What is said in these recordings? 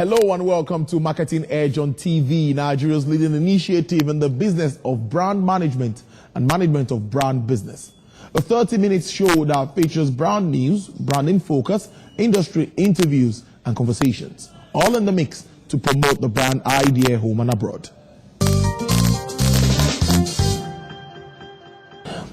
Hello and welcome to Marketing Edge on TV, Nigeria's leading initiative in the business of brand management and management of brand business. A 30-minute show that features brand news, branding focus, industry interviews and conversations, all in the mix to promote the brand idea home and abroad.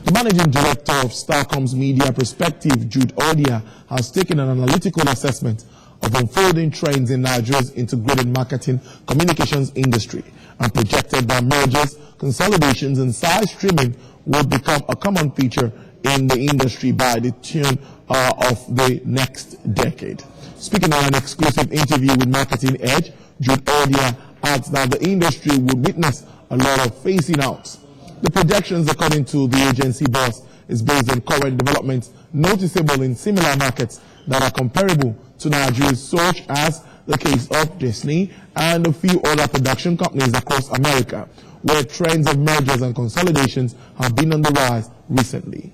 The managing director of Starcom's Media Perspective, Jude Odia, has taken an analytical assessment of unfolding trends in Nigeria's integrated marketing communications industry and projected that mergers, consolidations, and side streaming will become a common feature in the industry by the turn of the next decade. Speaking in an exclusive interview with Marketing Edge, Jude Odia adds that the industry would witness a lot of phasing out. The projections, according to the agency boss, is based on current developments noticeable in similar markets that are comparable to Nigeria's, such as the case of Disney and a few other production companies across America, where trends of mergers and consolidations have been on the rise recently.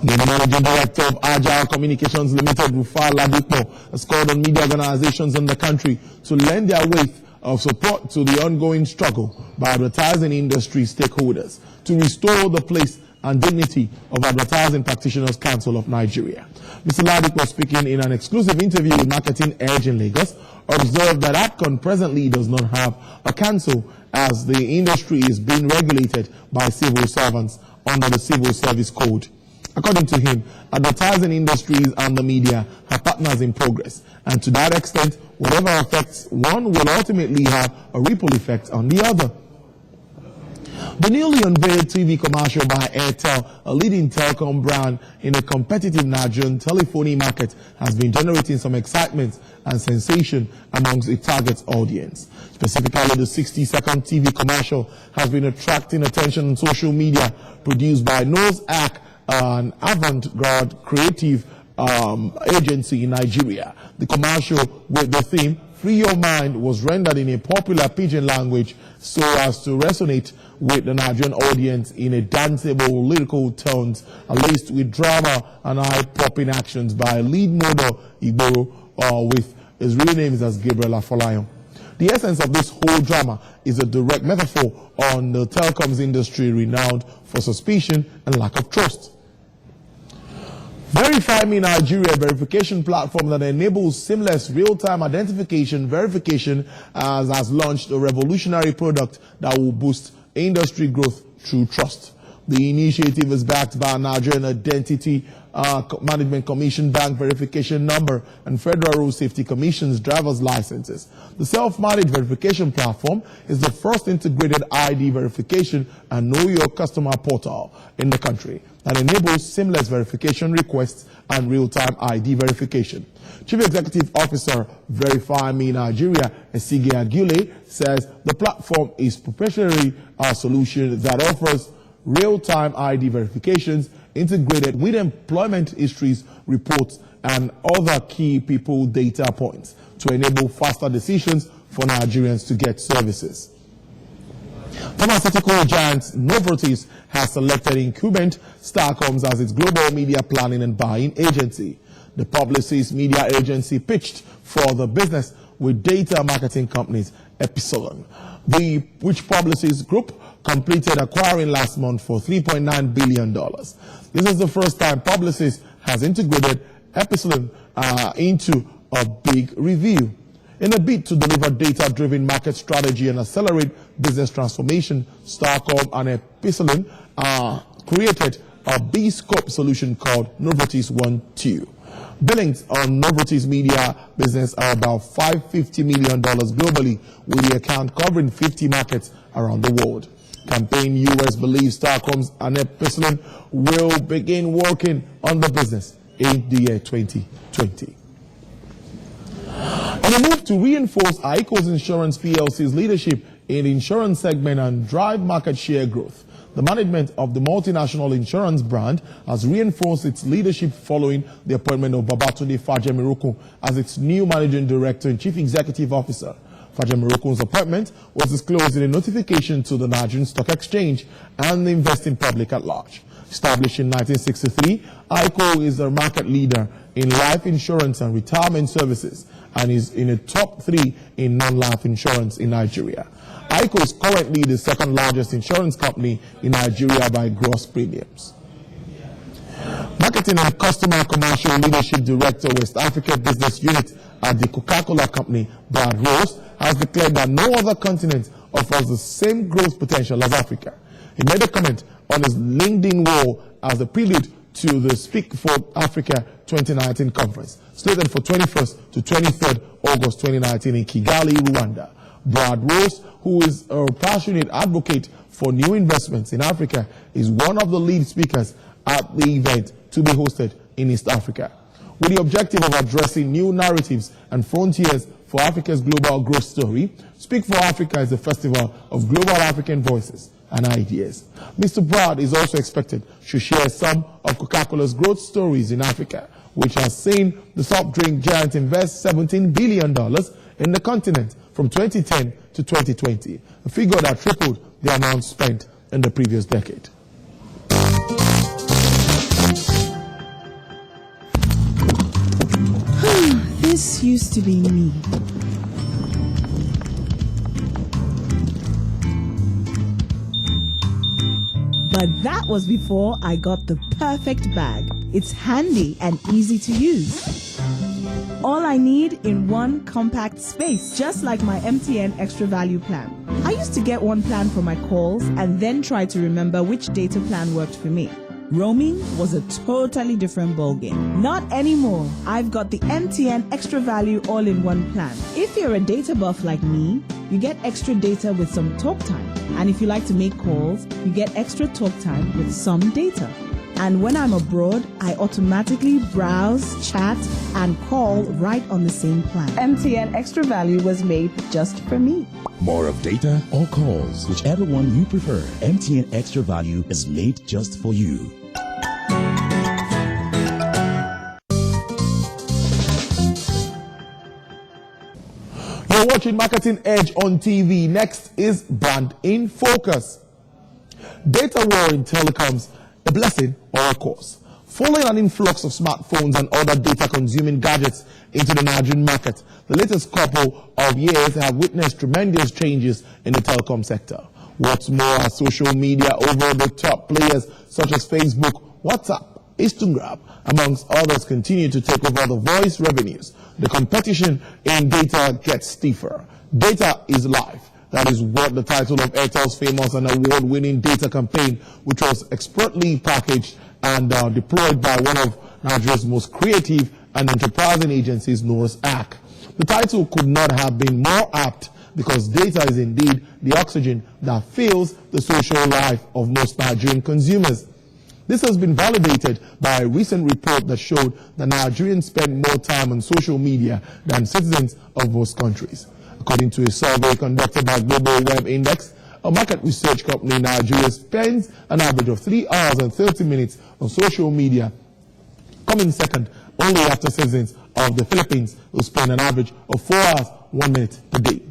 The managing director of Agile Communications Limited, RUFAI LADIPO, has called on media organizations in the country to lend their weight of support to the ongoing struggle by advertising industry stakeholders to restore the place and dignity of Advertising Practitioners Council of Nigeria. Mr. LADIPO, speaking in an exclusive interview with Marketing Edge in Lagos, observed that APCON presently does not have a council as the industry is being regulated by civil servants under the Civil Service Code. According to him, advertising industries and the media have partners in progress, and to that extent, whatever affects one will ultimately have a ripple effect on the other. The newly unveiled TV commercial by Airtel, a leading telecom brand in a competitive Nigerian telephony market, has been generating some excitement and sensation amongst its target audience. Specifically, the 60-second TV commercial has been attracting attention on social media, produced by Nose Act, an avant-garde creative agency in Nigeria. The commercial with the theme "Free Your Mind" was rendered in a popular pidgin language so as to resonate with the Nigerian audience in a danceable lyrical tones, laced with drama and eye-popping actions by lead model Igboro, with his real name is as Gabriel Afolayan. The essence of this whole drama is a direct metaphor on the telecoms industry, renowned for suspicion and lack of trust. VERIEYME Nigeria, verification platform that enables seamless real-time identification verification, has launched a revolutionary product that will boost industry growth through trust. The initiative is backed by a Nigerian Identity Management Commission bank verification number and Federal Road Safety Commission's driver's licenses. The self-managed verification platform is the first integrated ID verification and know your customer portal in the country that enables seamless verification requests and real-time ID verification. Chief Executive Officer, VERIEYME Nigeria, Esige Agule, says the platform is proprietary solution that offers real-time ID verifications integrated with employment histories, reports, and other key people data points to enable faster decisions for Nigerians to get services. Pharmaceutical giant Novartis has selected incumbent Starcom as its global media planning and buying agency. The Publicis media agency pitched for the business with data marketing companies APCON, which Publicis Group completed acquiring last month for $3.9 billion. This is the first time Publicis has integrated APCON into a big review. In a bid to deliver data-driven market strategy and accelerate business transformation, Starcom and APCON created a B-scope solution called Novartis 1-2. Billings on Novartis media business are about $550 million globally, with the account covering 50 markets around the world. Campaign US believes Starcoms and APCON will begin working on the business in the year 2020. In a move to reinforce AIICO's Insurance PLC's leadership in the insurance segment and drive market share growth, the management of the multinational insurance brand has reinforced its leadership following the appointment of Babatunde Fajemiroku as its new managing director and chief executive officer. Fajemiroku's appointment was disclosed in a notification to the Nigerian Stock Exchange and the investing public at large. Established in 1963, AIICO is a market leader in life insurance and retirement services and is in the top 3 in non-life insurance in Nigeria. AIICO is currently the second largest insurance company in Nigeria by gross premiums. Marketing and Customer Commercial Leadership Director, West Africa Business Unit at the Coca-Cola Company, Brad Ross, has declared that no other continent offers the same growth potential as Africa. He made a comment on his LinkedIn wall as a prelude to the Speak for Africa 2019 conference, slated for 21st to 23rd August 2019 in Kigali, Rwanda. Brad Ross, who is a passionate advocate for new investments in Africa, is one of the lead speakers at the event to be hosted in East Africa, with the objective of addressing new narratives and frontiers for Africa's global growth story. Speak for Africa is a festival of global African voices and ideas. Mr. Brad is also expected to share some of Coca-Cola's growth stories in Africa, which has seen the soft drink giant invest $17 billion in the continent from 2010 to 2020, a figure that tripled the amount spent in the previous decade. This used to be me. But that was before I got the perfect bag. It's handy and easy to use. All I need in one compact space, just like my MTN Extra Value plan. I used to get one plan for my calls and then try to remember which data plan worked for me. Roaming was a totally different ballgame. Not anymore. I've got the MTN Extra Value all-in-one plan. If you're a data buff like me, you get extra data with some talk time. And if you like to make calls, you get extra talk time with some data. And when I'm abroad, I automatically browse, chat, and call right on the same plan. MTN Extra Value was made just for me. More of data or calls, whichever one you prefer, MTN Extra Value is made just for you. You're watching Marketing Edge on TV. Next is Brand in Focus. Data war in telecoms, a blessing or a curse? Following an influx of smartphones and other data-consuming gadgets into the Nigerian market, the latest couple of years have witnessed tremendous changes in the telecom sector. What's more, as social media over-the-top players such as Facebook, WhatsApp, Instagram, amongst others, continue to take over the voice revenues, the competition in data gets stiffer. Data is life. That is what the title of Airtel's famous and award-winning data campaign, which was expertly packaged and deployed by one of Nigeria's most creative and enterprising agencies, known as ACK. The title could not have been more apt because data is indeed the oxygen that fills the social life of most Nigerian consumers. This has been validated by a recent report that showed that Nigerians spend more time on social media than citizens of most countries. According to a survey conducted by Global Web Index, a market research company in Nigeria spends an average of 3 hours and 30 minutes on social media, coming second only after citizens of the Philippines, who spend an average of 4 hours, 1 minute per day.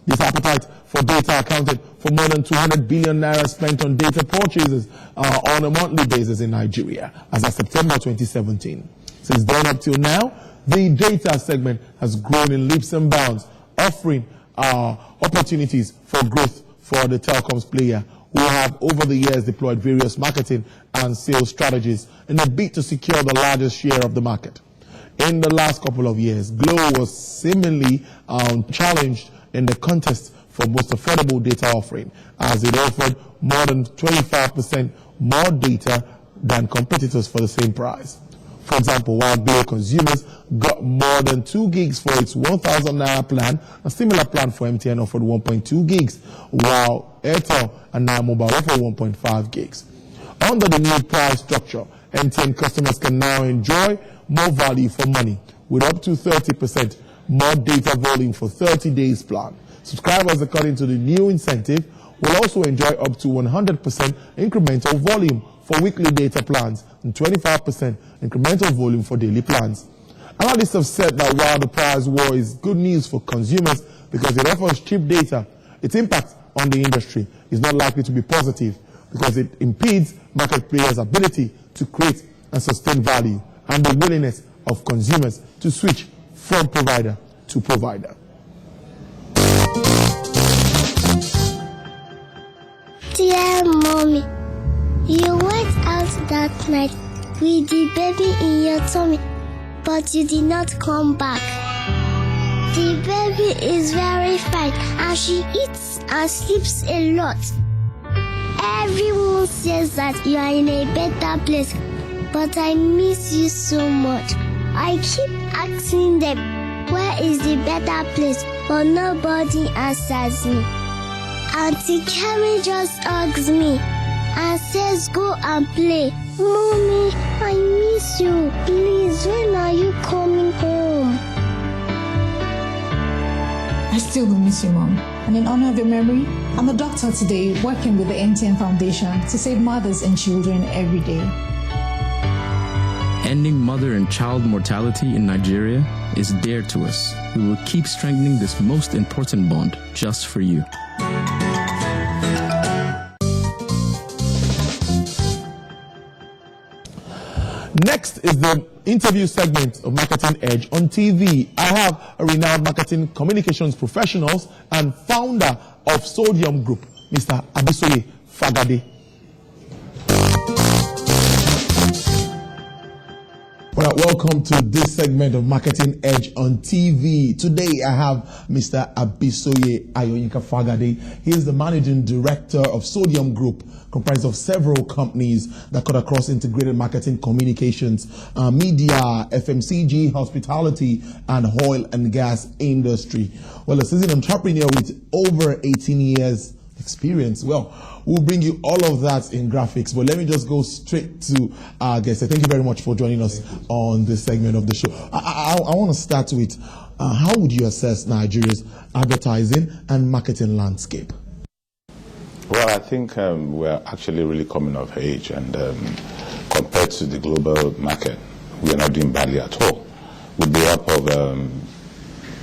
This appetite for data accounted for more than 200 billion naira spent on data purchases on a monthly basis in Nigeria as of September 2017. Since then up till now, the data segment has grown in leaps and bounds, offering opportunities for growth for the telecoms player, who have over the years deployed various marketing and sales strategies in a bid to secure the largest share of the market. In the last couple of years, Glo was seemingly challenged in the contest for most affordable data offering, as it offered more than 25% more data than competitors for the same price. For example, while Glo consumers got more than 2 gigs for its 1,000 naira plan, a similar plan for MTN offered 1.2 gigs, while Airtel and Now Mobile offer 1.5 gigs. Under the new price structure, MTN customers can now enjoy more value for money, with up to 30% more data volume for 30 days plan. Subscribers, according to the new incentive, will also enjoy up to 100% incremental volume for weekly data plans and 25% incremental volume for daily plans. Analysts have said that while the price war is good news for consumers because it offers cheap data, its impact on the industry is not likely to be positive, because it impedes market players' ability to create and sustain value and the willingness of consumers to switch from provider to provider. Dear Mommy, you went out that night with the baby in your tummy, but you did not come back. The baby is very fine and she eats and sleeps a lot. Everyone says that you are in a better place, but I miss you so much. I keep asking them, where is the better place? But nobody answers me. Auntie Carrie just hugs me and says, go and play. Mommy, I miss you. Please, when are you coming home? I still do miss you, Mom. And in honor of your memory, I'm a doctor today working with the MTN Foundation to save mothers and children every day. Ending mother and child mortality in Nigeria is dear to us. We will keep strengthening this most important bond just for you. Next is the interview segment of Marketing Edge on TV. I have a renowned marketing communications professional and founder of Sodium Group, Mr. Abisoye Fagade. Well, welcome to this segment of Marketing Edge on TV. Today I have Mr. Abisoye Fagade. He is the managing director of Sodium Group, comprised of several companies that cut across integrated marketing, communications, media, FMCG, hospitality, and oil and gas industry. Well, a seasoned entrepreneur with over 18 years experience. Well, we'll bring you all of that in graphics, but let me just go straight to our guest. Thank you very much for joining us on this segment of the show. I want to start with how would you assess Nigeria's advertising and marketing landscape? Well, I think we're actually really coming of age, and compared to the global market, we are not doing badly at all. With the help of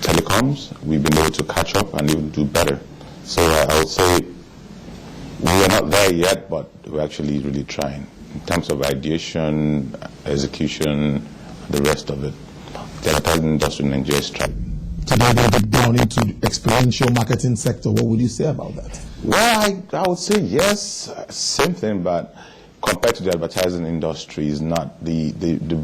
telecoms, we've been able to catch up and even do better. So I would say we are not there yet, but we're actually really trying. In terms of ideation, execution, the rest of it, the advertising industry in Nigeria is trying. Today, they get down into experiential marketing sector. What would you say about that? Well, I would say yes, same thing, but compared to the advertising industry, is not the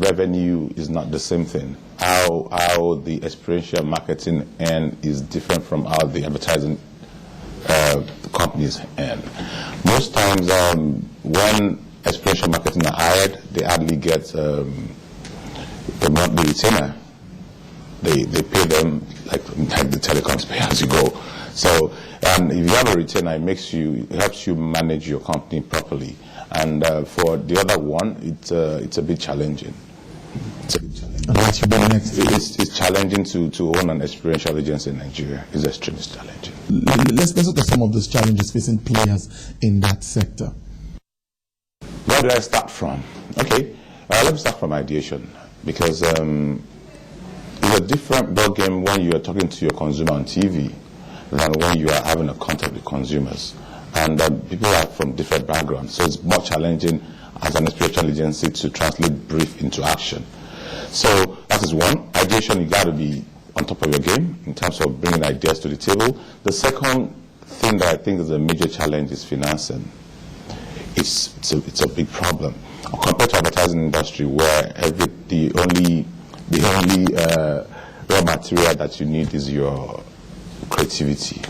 revenue is not the same thing. How the experiential marketing end is different from how the advertising companies end. Most times, when experiential marketing are hired, they hardly get the monthly retainer. They pay them like the telecoms pay as you go. So if you have a retainer, it helps you manage your company properly. And for the other one, it's a bit challenging. It's a bit challenging. And what you doing next? It's challenging to own an experiential agency in Nigeria. It's extremely challenging. Let's look at some of those challenges facing players in that sector. Where do I start from? Okay, let me start from ideation, because it's a different ballgame when you are talking to your consumer on TV than when you are having a contact with consumers. And people are from different backgrounds, so it's more challenging as an experiential agency to translate brief into action. So that is one. Ideation, you got to be on top of your game in terms of bringing ideas to the table. The second thing that I think is a major challenge is financing. It's a big problem compared to advertising industry, where the only raw material that you need is your creativity,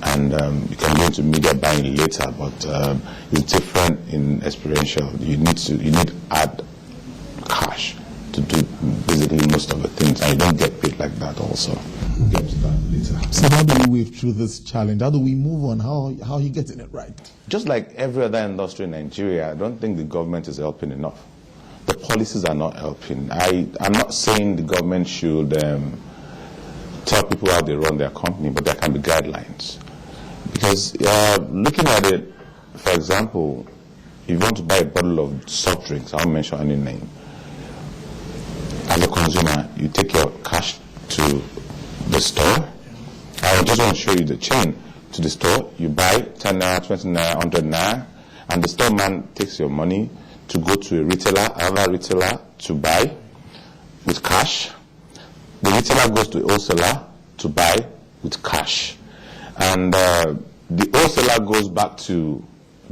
and you can go into media buying later, but it's different in experiential. You need add cash to do basically most of the things, and you don't get paid like that also. You get to that later. So how do we wave through this challenge? How do we move on? How are you getting it right? Just like every other industry in Nigeria, I don't think the government is helping enough. The policies are not helping. I'm not saying the government should tell people how they run their company, but there can be guidelines. Because looking at it, for example, if you want to buy a bottle of soft drinks, I won't mention any name, as a consumer, you take your cash to the store. I just want to show you the chain to the store. You buy 10 naira, 20 naira, 100 naira, and the store man takes your money to go to a retailer, another retailer to buy with cash. The retailer goes to a wholesaler to buy with cash. And the wholesaler goes back to